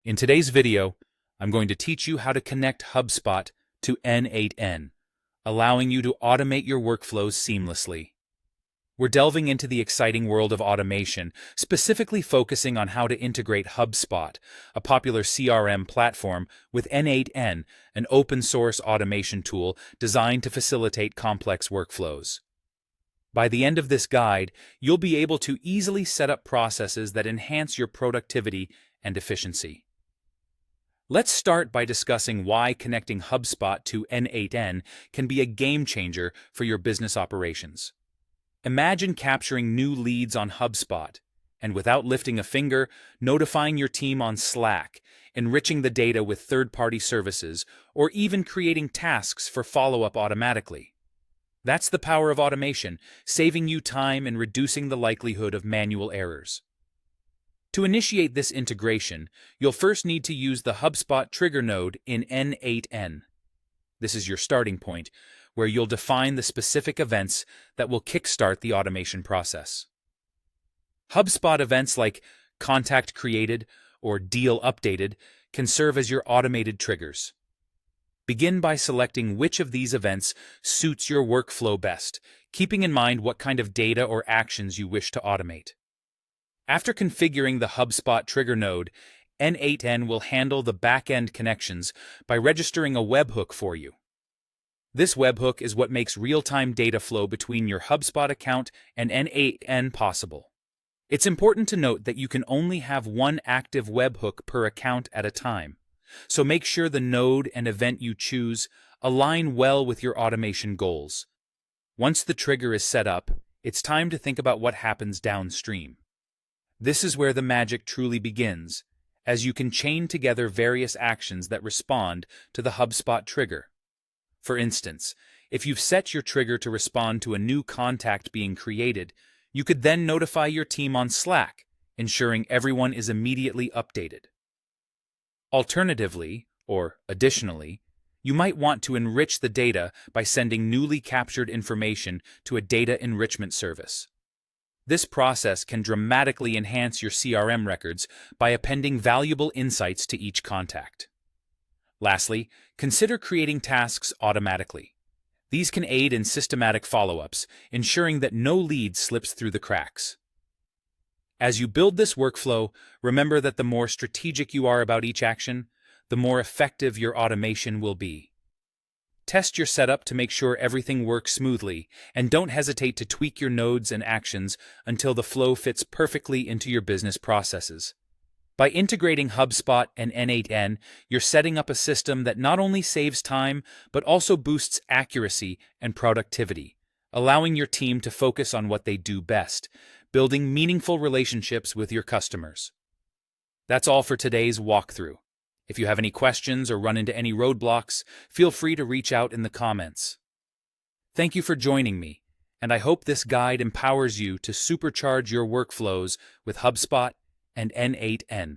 In today's video, I'm going to teach you how to connect HubSpot to N8N, allowing you to automate your workflows seamlessly. We're delving into the exciting world of automation, specifically focusing on how to integrate HubSpot, a popular CRM platform, with N8N, an open-source automation tool designed to facilitate complex workflows. By the end of this guide, you'll be able to easily set up processes that enhance your productivity and efficiency. Let's start by discussing why connecting HubSpot to N8N can be a game changer for your business operations. Imagine capturing new leads on HubSpot and, without lifting a finger, notifying your team on Slack, enriching the data with third-party services, or even creating tasks for follow-up automatically. That's the power of automation, saving you time and reducing the likelihood of manual errors. To initiate this integration, you'll first need to use the HubSpot trigger node in N8N. This is your starting point, where you'll define the specific events that will kickstart the automation process. HubSpot events like contact created or deal updated can serve as your automated triggers. Begin by selecting which of these events suits your workflow best, keeping in mind what kind of data or actions you wish to automate. After configuring the HubSpot trigger node, N8N will handle the back-end connections by registering a webhook for you. This webhook is what makes real-time data flow between your HubSpot account and N8N possible. It's important to note that you can only have one active webhook per account at a time, so make sure the node and event you choose align well with your automation goals. Once the trigger is set up, it's time to think about what happens downstream. This is where the magic truly begins, as you can chain together various actions that respond to the HubSpot trigger. For instance, if you've set your trigger to respond to a new contact being created, you could then notify your team on Slack, ensuring everyone is immediately updated. Alternatively, or additionally, you might want to enrich the data by sending newly captured information to a data enrichment service. This process can dramatically enhance your CRM records by appending valuable insights to each contact. Lastly, consider creating tasks automatically. These can aid in systematic follow-ups, ensuring that no lead slips through the cracks. As you build this workflow, remember that the more strategic you are about each action, the more effective your automation will be. Test your setup to make sure everything works smoothly, and don't hesitate to tweak your nodes and actions until the flow fits perfectly into your business processes. By integrating HubSpot and N8N, you're setting up a system that not only saves time, but also boosts accuracy and productivity, allowing your team to focus on what they do best, building meaningful relationships with your customers. That's all for today's walkthrough. If you have any questions or run into any roadblocks, feel free to reach out in the comments. Thank you for joining me, and I hope this guide empowers you to supercharge your workflows with HubSpot and N8N.